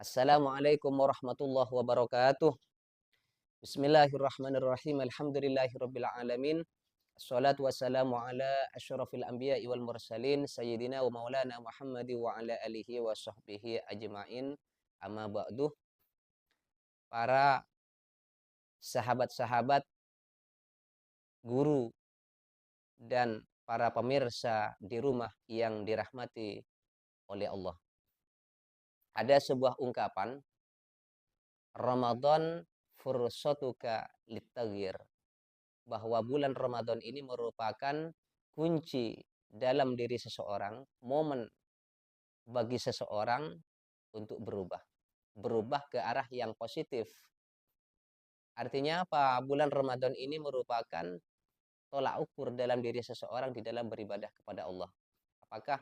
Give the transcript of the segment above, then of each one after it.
Assalamualaikum warahmatullahi wabarakatuh. Bismillahirrahmanirrahim. Alhamdulillahirabbil alamin. Assalatu wassalamu ala asyrafil anbiya'i wal mursalin sayyidina wa maulana Muhammad wa ala alihi wa sahbihi ajmain. Amma ba'du. Para sahabat-sahabat, guru dan para pemirsa di rumah yang dirahmati oleh Allah. Ada sebuah ungkapan, Ramadan fursatuka littaghyir, bahwa bulan Ramadan ini merupakan kunci dalam diri seseorang, momen bagi seseorang untuk berubah ke arah yang positif. Artinya apa? Bulan Ramadan ini merupakan tolak ukur dalam diri seseorang di dalam beribadah kepada Allah. Apakah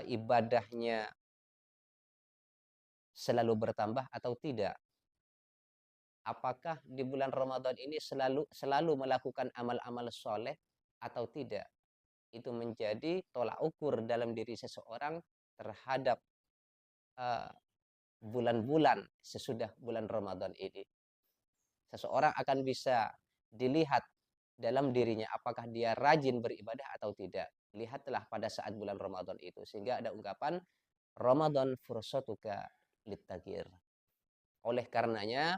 ibadahnya selalu bertambah atau tidak? Apakah di bulan Ramadan ini selalu melakukan amal-amal soleh atau tidak? Itu menjadi tolak ukur dalam diri seseorang terhadap uh, bulan-bulan sesudah bulan Ramadan ini. Seseorang akan bisa dilihat dalam dirinya apakah dia rajin beribadah atau tidak. Lihatlah pada saat bulan Ramadan itu. Sehingga ada ungkapan Ramadan fursatuka littaghyir. Oleh karenanya,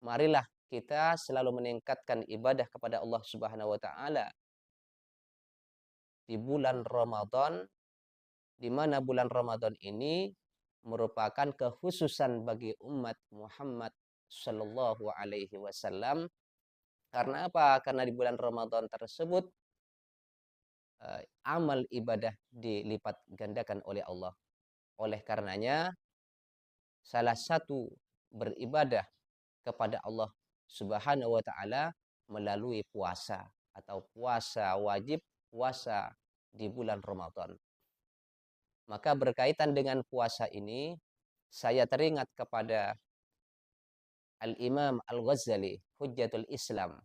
marilah kita selalu meningkatkan ibadah kepada Allah Subhanahu wa taala di bulan Ramadan, di mana bulan Ramadan ini merupakan kekhususan bagi umat Muhammad Shallallahu Alaihi Wasallam. Karena apa? Karena di bulan Ramadan tersebut amal ibadah dilipat gandakan oleh Allah. Oleh karenanya, salah satu beribadah kepada Allah Subhanahu wa taala melalui puasa atau puasa wajib, puasa di bulan Ramadan. Maka berkaitan dengan puasa ini, saya teringat kepada Al-Imam Al-Ghazali, Hujjatul Islam,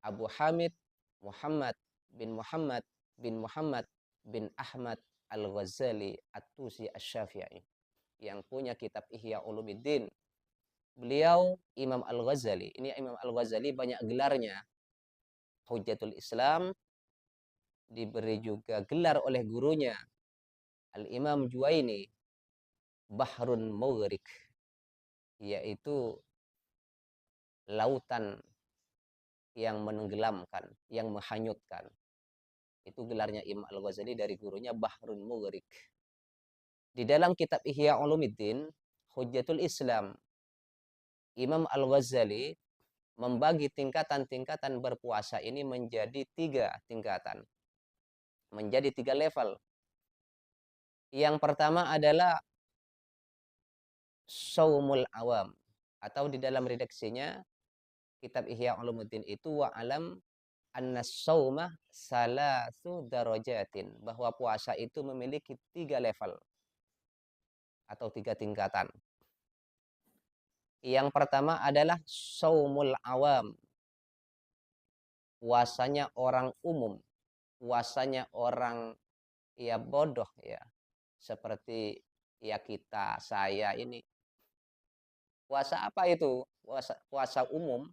Abu Hamid Muhammad Muhammad Muhammad bin Ahmad Al-Ghazali At-Tusi Asy-Syafi'i, yang punya kitab Ihya Ulumuddin. Beliau Imam Al-Ghazali. Ini Imam Al-Ghazali banyak gelarnya. Hujjatul Islam, diberi juga gelar oleh gurunya Al-Imam Juwaini, Bahrun Mughriq, yaitu lautan yang menenggelamkan, yang menghanyutkan. Itu gelarnya Imam Al-Ghazali dari gurunya Bahrun Mughriq. Di dalam kitab Ihya Ulumuddin, Hujjatul Islam, Imam Al-Ghazali membagi tingkatan-tingkatan berpuasa ini menjadi 3 tingkatan. Menjadi 3 level. Yang pertama adalah Shaumul Awam, atau di dalam redaksinya kitab Ihya Ulumuddin itu wa alam anna shauma salasu darajatin, bahwa puasa itu memiliki 3 level atau 3 tingkatan. Yang pertama adalah Shaumul Awam, puasanya orang umum, puasanya orang ya bodoh ya, seperti ya kita, saya ini. Puasa apa itu? Puasa umum.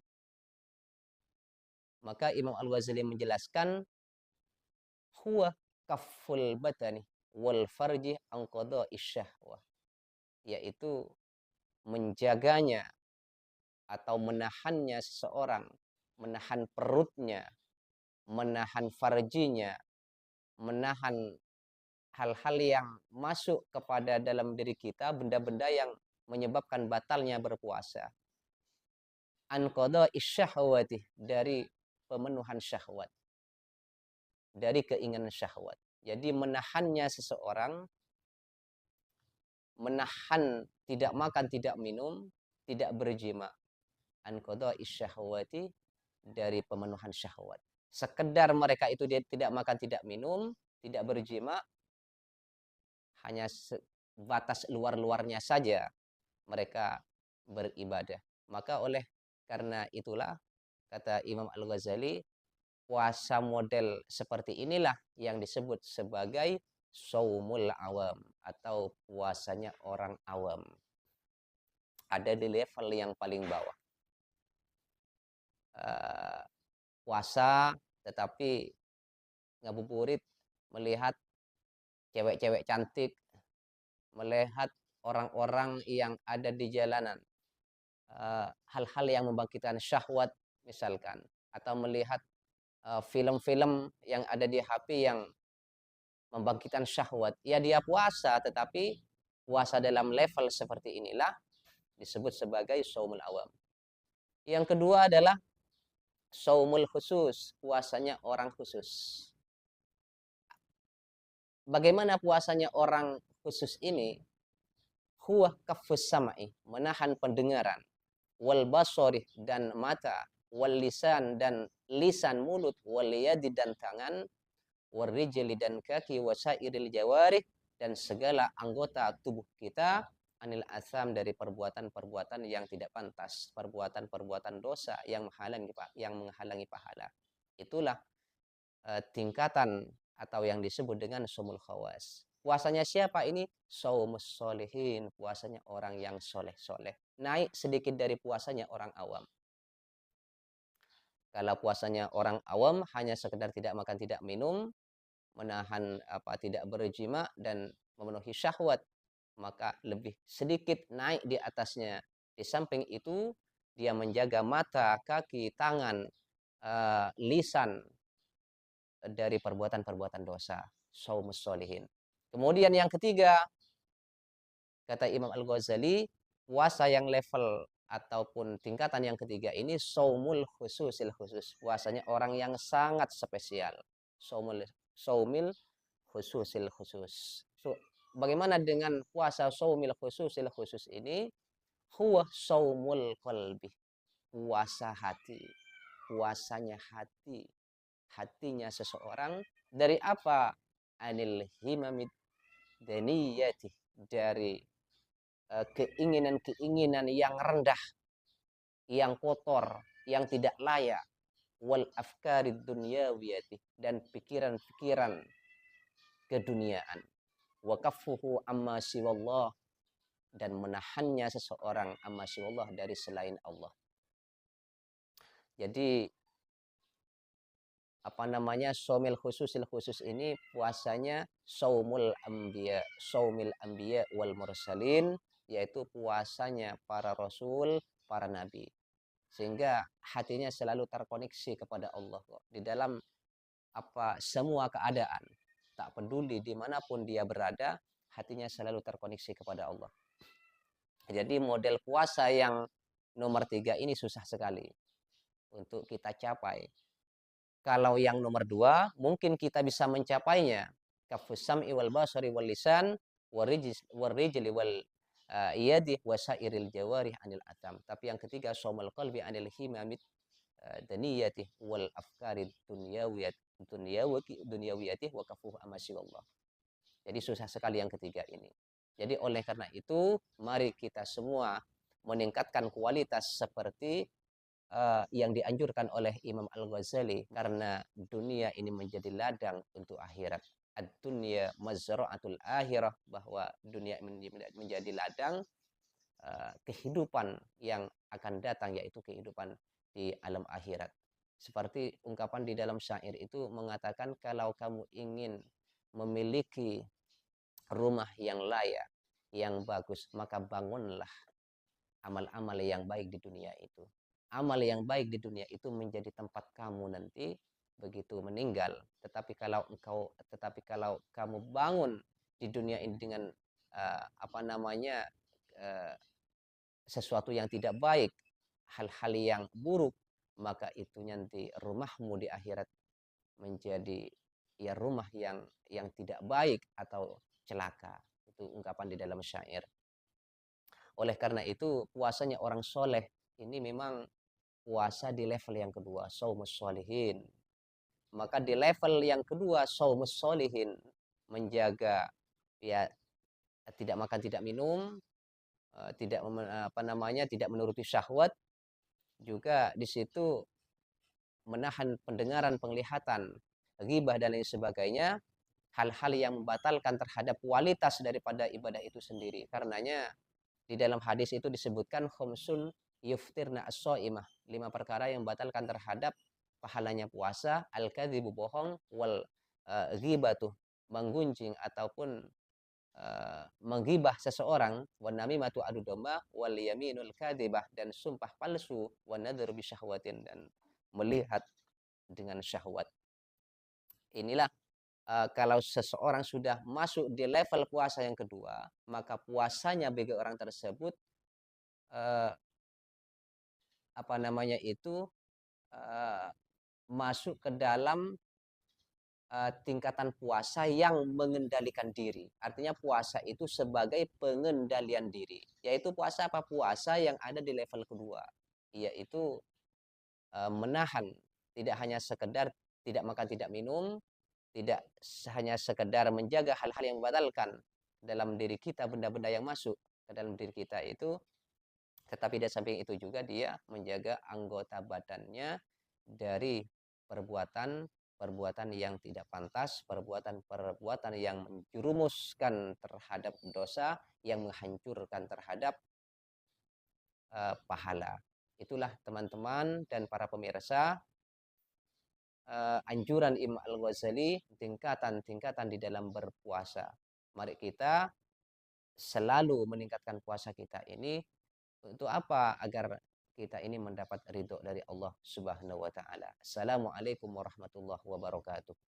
Maka Imam Al-Ghazali menjelaskan huwa kafful batani wal farji an qada'i syahwah, yaitu menjaganya atau menahannya seseorang, menahan perutnya, menahan farjinya, menahan hal-hal yang masuk kepada dalam diri kita, benda-benda yang menyebabkan batalnya berpuasa. An qada'i syahwati, dari pemenuhan syahwat, dari keinginan syahwat. Jadi menahannya seseorang, menahan tidak makan, tidak minum, tidak berjima. An qada'i syahwati, dari pemenuhan syahwat. Sekedar mereka itu dia tidak makan, tidak minum, tidak berjima, hanya batas luar-luarnya saja mereka beribadah. Maka karena itulah, kata Imam Al-Ghazali, puasa model seperti inilah yang disebut sebagai saumul awam atau puasanya orang awam. Ada di level yang paling bawah. Puasa tetapi ngabuburit, melihat cewek-cewek cantik, melihat orang-orang yang ada di jalanan, hal-hal yang membangkitkan syahwat misalkan, atau melihat film-film yang ada di HP yang membangkitkan syahwat, ya dia puasa, tetapi puasa dalam level seperti inilah disebut sebagai saumul awam. Yang kedua adalah saumul khusus, puasanya orang khusus. Bagaimana puasanya orang khusus ini? Huwa kafus samai, menahan pendengaran, wal basori dan mata, wal lisan dan lisan mulut, wal yadi dan tangan, wal rijli dan kaki, wasairil jawarih dan segala anggota tubuh kita, anil asam dari perbuatan-perbuatan yang tidak pantas, perbuatan-perbuatan dosa yang menghalangi pahala. Itulah tingkatan atau yang disebut dengan saumul khawas. Puasanya siapa ini? Saumus solihin, puasanya orang yang soleh-soleh. Naik sedikit dari puasanya orang awam. Kalau puasanya orang awam hanya sekedar tidak makan, tidak minum, menahan tidak berjima dan memenuhi syahwat, maka lebih sedikit naik di atasnya. Di samping itu dia menjaga mata, kaki, tangan, lisan dari perbuatan-perbuatan dosa. Saumus solihin. Kemudian yang ketiga, kata Imam Al-Ghazali, puasa yang level ataupun tingkatan yang ketiga ini saumul khususil khusus, puasanya orang yang sangat spesial. Saumil khususil khusus. Bagaimana dengan puasa saumil khususil khusus ini? Huwa saumul qalbi, puasa hati, puasanya hati, hatinya seseorang dari apa? Anil himamid daniyati, dari keinginan-keinginan yang rendah, yang kotor, yang tidak layak, wal afkarid dunyawiyati, dan pikiran-pikiran keduniaan, wa kaffuhu amma siwallah, dan menahannya seseorang amma siwallah, dari selain Allah. Jadi saumil khususil khusus ini puasanya saumul anbiya wal mursalin, yaitu puasanya para rasul, para nabi, sehingga hatinya selalu terkoneksi kepada Allah di dalam semua keadaan, tak peduli dimanapun dia berada, hatinya selalu terkoneksi kepada Allah. Jadi model puasa yang nomor 3 ini susah sekali untuk kita capai. Kalau yang nomor 2 mungkin kita bisa mencapainya, kafus sam'i wal basari wal lisan warijli wal iyadi wasairil jawarih anil atam. Tapi yang ketiga, saumul qalbi anil himamit daniyati wal afkarid dunyawiyati wa kafuh amasiwallah. Jadi susah sekali yang ketiga ini. Jadi oleh karena itu, mari kita semua meningkatkan kualitas seperti yang dianjurkan oleh Imam Al-Ghazali, karena dunia ini menjadi ladang untuk akhirat. Ad-dunya mazra'atul akhirah, bahwa dunia menjadi ladang kehidupan yang akan datang, yaitu kehidupan di alam akhirat. Seperti ungkapan di dalam syair itu mengatakan, kalau kamu ingin memiliki rumah yang layak, yang bagus, maka bangunlah amal-amal yang baik di dunia itu. Amal yang baik di dunia itu menjadi tempat kamu nanti begitu meninggal. Tetapi kalau kamu bangun di dunia ini dengan sesuatu yang tidak baik, hal-hal yang buruk, maka itu nanti rumahmu di akhirat menjadi rumah yang tidak baik atau celaka. Itu ungkapan di dalam syair. Oleh karena itu, puasanya orang soleh ini memang puasa di level yang kedua, saumus sholihin. Maka di level yang kedua, saumus sholihin, menjaga tidak makan, tidak minum, tidak menuruti syahwat, juga di situ menahan pendengaran, penglihatan, ghibah dan lain sebagainya, hal-hal yang membatalkan terhadap kualitas daripada ibadah itu sendiri. Karenanya di dalam hadis itu disebutkan khumsun yuftirna as-shaimah, 5 perkara yang membatalkan terhadap pahalanya puasa: al-kadzibu, bohong, wal ghibatu, menggunjing ataupun menggibah seseorang, wan namimatu, adu domba, wal yaminul kadzibah, dan sumpah palsu, wan nadhru bisyahwatin, dan melihat dengan syahwat. Inilah kalau seseorang sudah masuk di level puasa yang kedua, maka puasanya bagi orang tersebut eh, apa namanya itu eh, masuk ke dalam tingkatan puasa yang mengendalikan diri. Artinya puasa itu sebagai pengendalian diri. Yaitu puasa apa? Puasa yang ada di level kedua. Yaitu menahan, tidak hanya sekedar tidak makan tidak minum, tidak hanya sekedar menjaga hal-hal yang membatalkan dalam diri kita, benda-benda yang masuk ke dalam diri kita itu, tetapi di samping itu juga dia menjaga anggota badannya dari perbuatan yang tidak pantas, perbuatan yang menjerumuskan terhadap dosa, yang menghancurkan terhadap pahala. Itulah teman-teman dan para pemirsa, anjuran Imam Al-Ghazali, tingkatan-tingkatan di dalam berpuasa. Mari kita selalu meningkatkan puasa kita ini untuk apa? Agar kita ini mendapat ridho dari Allah Subhanahu wa taala. Assalamualaikum warahmatullahi wabarakatuh.